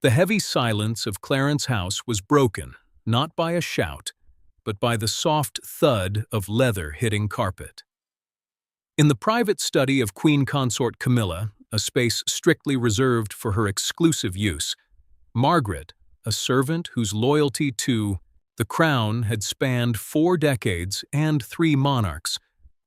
The heavy silence of Clarence House was broken, not by a shout, but by the soft thud of leather hitting carpet. In the private study of Queen Consort Camilla, a space strictly reserved for her exclusive use, Margaret, a servant whose loyalty to the crown had spanned 4 decades and 3 monarchs,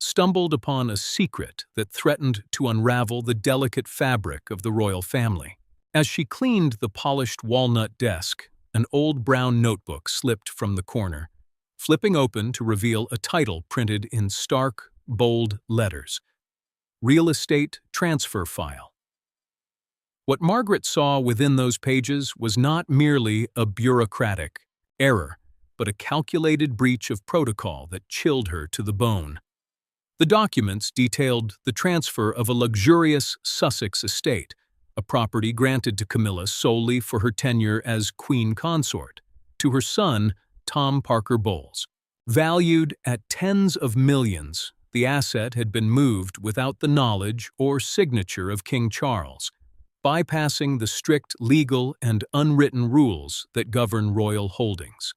stumbled upon a secret that threatened to unravel the delicate fabric of the royal family. As she cleaned the polished walnut desk, an old brown notebook slipped from the corner, flipping open to reveal a title printed in stark, bold letters: Real Estate Transfer File. What Margaret saw within those pages was not merely a bureaucratic error, but a calculated breach of protocol that chilled her to the bone. The documents detailed the transfer of a luxurious Sussex estate, a property granted to Camilla solely for her tenure as Queen Consort, to her son, Tom Parker Bowles. Valued at tens of millions, the asset had been moved without the knowledge or signature of King Charles, bypassing the strict legal and unwritten rules that govern royal holdings.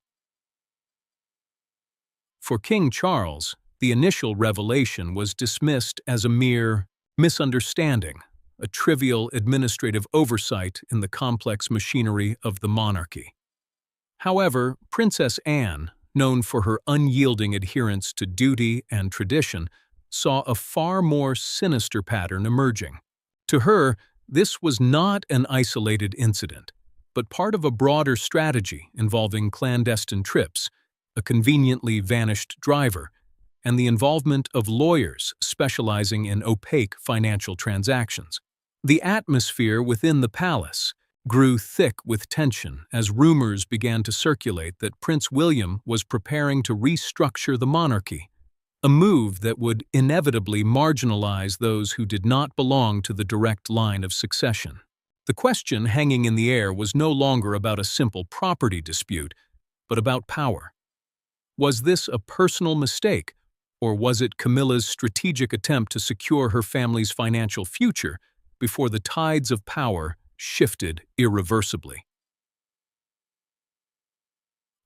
For King Charles, the initial revelation was dismissed as a mere misunderstanding, a trivial administrative oversight in the complex machinery of the monarchy. However, Princess Anne, known for her unyielding adherence to duty and tradition, saw a far more sinister pattern emerging. To her, this was not an isolated incident, but part of a broader strategy involving clandestine trips, a conveniently vanished driver, and the involvement of lawyers specializing in opaque financial transactions. The atmosphere within the palace grew thick with tension as rumors began to circulate that Prince William was preparing to restructure the monarchy, a move that would inevitably marginalize those who did not belong to the direct line of succession. The question hanging in the air was no longer about a simple property dispute, but about power. Was this a personal mistake, or was it Camilla's strategic attempt to secure her family's financial future before the tides of power shifted irreversibly?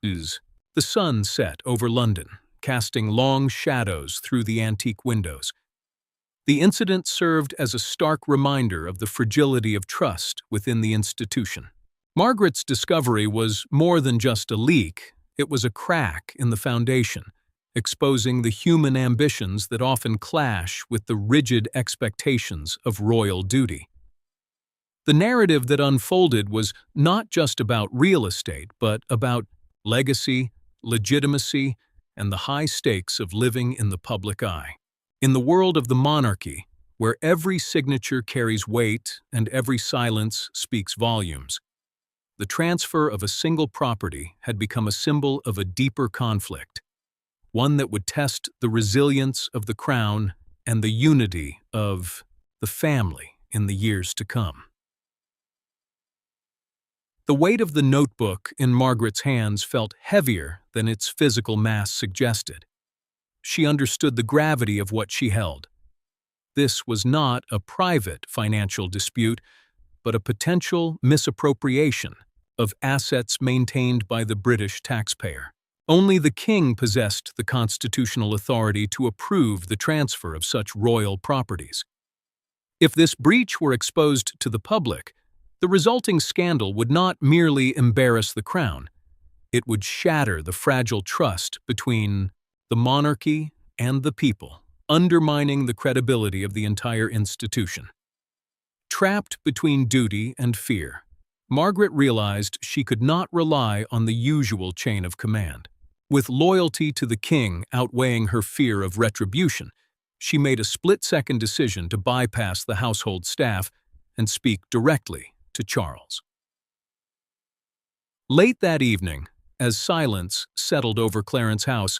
The sun set over London, casting long shadows through the antique windows. The incident served as a stark reminder of the fragility of trust within the institution. Margaret's discovery was more than just a leak, it was a crack in the foundation, exposing the human ambitions that often clash with the rigid expectations of royal duty. The narrative that unfolded was not just about real estate, but about legacy, legitimacy, and the high stakes of living in the public eye. In the world of the monarchy, where every signature carries weight and every silence speaks volumes, the transfer of a single property had become a symbol of a deeper conflict, one that would test the resilience of the crown and the unity of the family in the years to come. The weight of the notebook in Margaret's hands felt heavier than its physical mass suggested. She understood the gravity of what she held. This was not a private financial dispute, but a potential misappropriation of assets maintained by the British taxpayer. Only the king possessed the constitutional authority to approve the transfer of such royal properties. If this breach were exposed to the public, the resulting scandal would not merely embarrass the crown, it would shatter the fragile trust between the monarchy and the people, undermining the credibility of the entire institution. Trapped between duty and fear, Margaret realized she could not rely on the usual chain of command. With loyalty to the king outweighing her fear of retribution, she made a split-second decision to bypass the household staff and speak directly to Charles. Late that evening, as silence settled over Clarence House,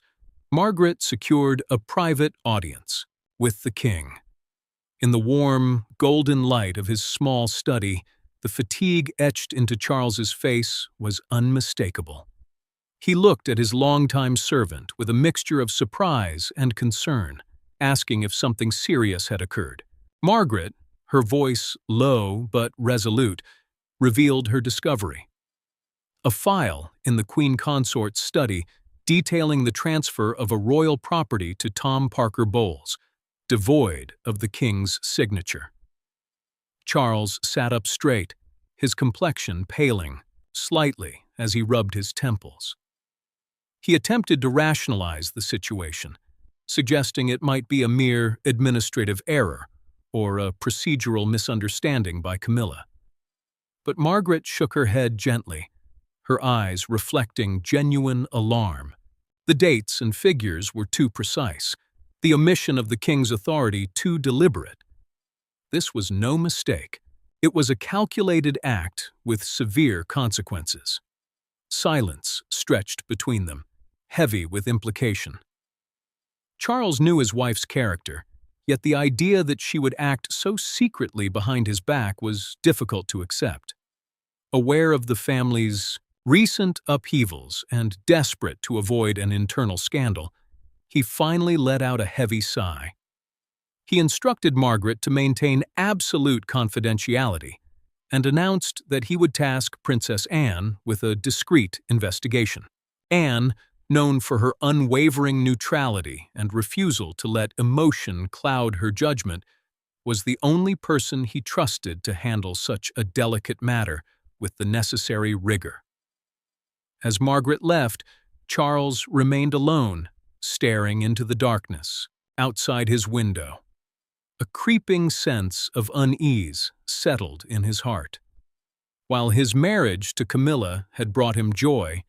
Margaret secured a private audience with the king. In the warm, golden light of his small study, the fatigue etched into Charles's face was unmistakable. He looked at his longtime servant with a mixture of surprise and concern, asking if something serious had occurred. Margaret, her voice low but resolute, revealed her discovery. A file in the Queen Consort's study detailing the transfer of a royal property to Tom Parker Bowles, devoid of the king's signature. Charles sat up straight, his complexion paling slightly as he rubbed his temples. He attempted to rationalize the situation, suggesting it might be a mere administrative error or a procedural misunderstanding by Camilla. But Margaret shook her head gently, her eyes reflecting genuine alarm. The dates and figures were too precise, the omission of the king's authority too deliberate. This was no mistake. It was a calculated act with severe consequences. Silence stretched between them, heavy with implication. Charles knew his wife's character, yet the idea that she would act so secretly behind his back was difficult to accept. Aware of the family's recent upheavals and desperate to avoid an internal scandal, he finally let out a heavy sigh. He instructed Margaret to maintain absolute confidentiality and announced that he would task Princess Anne with a discreet investigation. Anne, known for her unwavering neutrality and refusal to let emotion cloud her judgment, was the only person he trusted to handle such a delicate matter with the necessary rigor. As Margaret left, Charles remained alone, staring into the darkness outside his window. A creeping sense of unease settled in his heart. While his marriage to Camilla had brought him joy,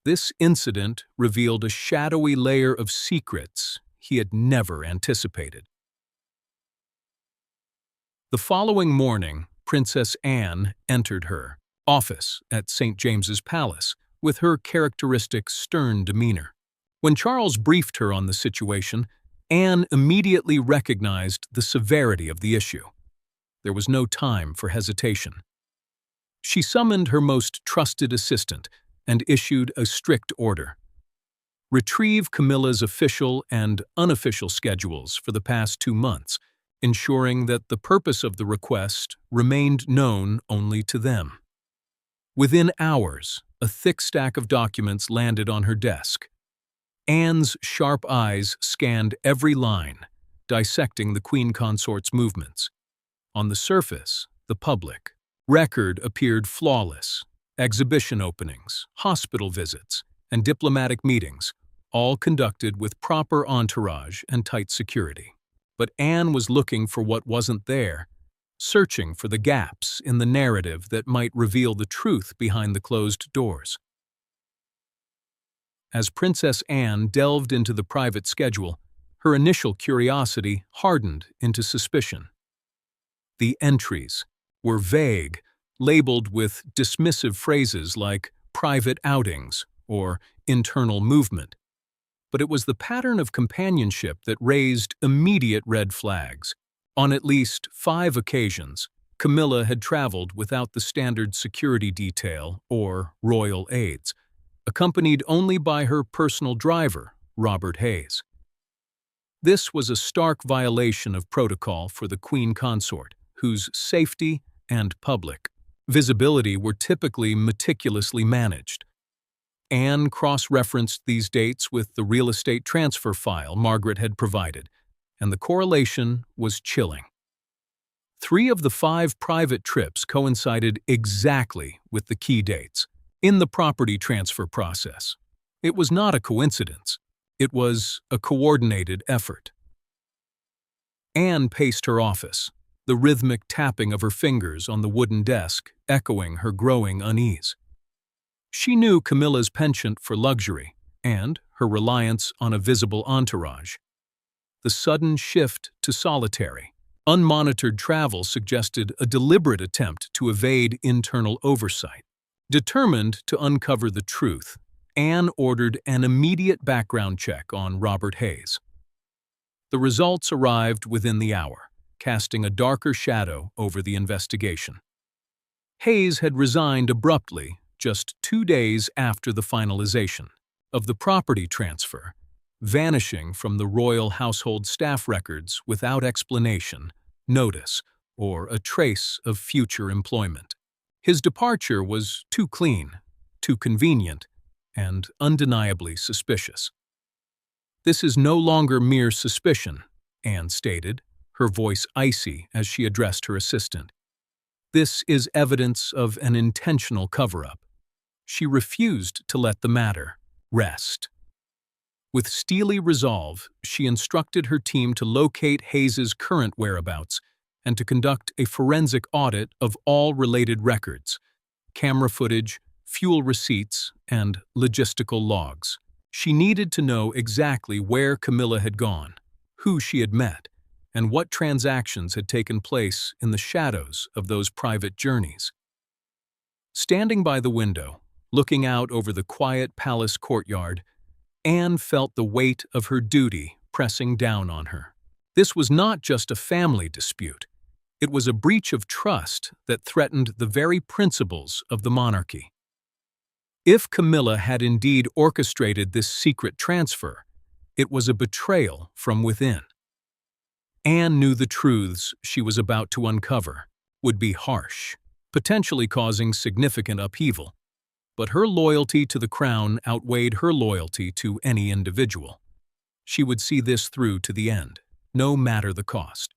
this incident revealed a shadowy layer of secrets he had never anticipated. The following morning, Princess Anne entered her office at St. James's Palace with her characteristic stern demeanor. When Charles briefed her on the situation, Anne immediately recognized the severity of the issue. There was no time for hesitation. She summoned her most trusted assistant and issued a strict order. Retrieve Camilla's official and unofficial schedules for the past 2 months, ensuring that the purpose of the request remained known only to them. Within hours, a thick stack of documents landed on her desk. Anne's sharp eyes scanned every line, dissecting the Queen Consort's movements. On the surface, the public record appeared flawless. Exhibition openings, hospital visits, and diplomatic meetings, all conducted with proper entourage and tight security. But Anne was looking for what wasn't there, searching for the gaps in the narrative that might reveal the truth behind the closed doors. As Princess Anne delved into the private schedule, her initial curiosity hardened into suspicion. The entries were vague, labeled with dismissive phrases like private outings or internal movement. But it was the pattern of companionship that raised immediate red flags. On at least 5 occasions, Camilla had traveled without the standard security detail or royal aides, accompanied only by her personal driver, Robert Hayes. This was a stark violation of protocol for the Queen Consort, whose safety and public visibility were typically meticulously managed. Anne cross-referenced these dates with the real estate transfer file Margaret had provided, and the correlation was chilling. 3 of the 5 private trips coincided exactly with the key dates in the property transfer process. It was not a coincidence. It was a coordinated effort. Anne paced her office, the rhythmic tapping of her fingers on the wooden desk echoing her growing unease. She knew Camilla's penchant for luxury and her reliance on a visible entourage. The sudden shift to solitary, unmonitored travel suggested a deliberate attempt to evade internal oversight. Determined to uncover the truth, Anne ordered an immediate background check on Robert Hayes. The results arrived within the hour, casting a darker shadow over the investigation. Hayes had resigned abruptly just 2 days after the finalization of the property transfer, vanishing from the royal household staff records without explanation, notice, or a trace of future employment. His departure was too clean, too convenient, and undeniably suspicious. "This is no longer mere suspicion," Anne stated, her voice icy as she addressed her assistant. "This is evidence of an intentional cover-up." She refused to let the matter rest. With steely resolve, she instructed her team to locate Hayes's current whereabouts and to conduct a forensic audit of all related records, camera footage, fuel receipts, and logistical logs. She needed to know exactly where Camilla had gone, who she had met, and what transactions had taken place in the shadows of those private journeys. Standing by the window, looking out over the quiet palace courtyard, Anne felt the weight of her duty pressing down on her. This was not just a family dispute. It was a breach of trust that threatened the very principles of the monarchy. If Camilla had indeed orchestrated this secret transfer, it was a betrayal from within. Anne knew the truths she was about to uncover would be harsh, potentially causing significant upheaval. But her loyalty to the crown outweighed her loyalty to any individual. She would see this through to the end, no matter the cost.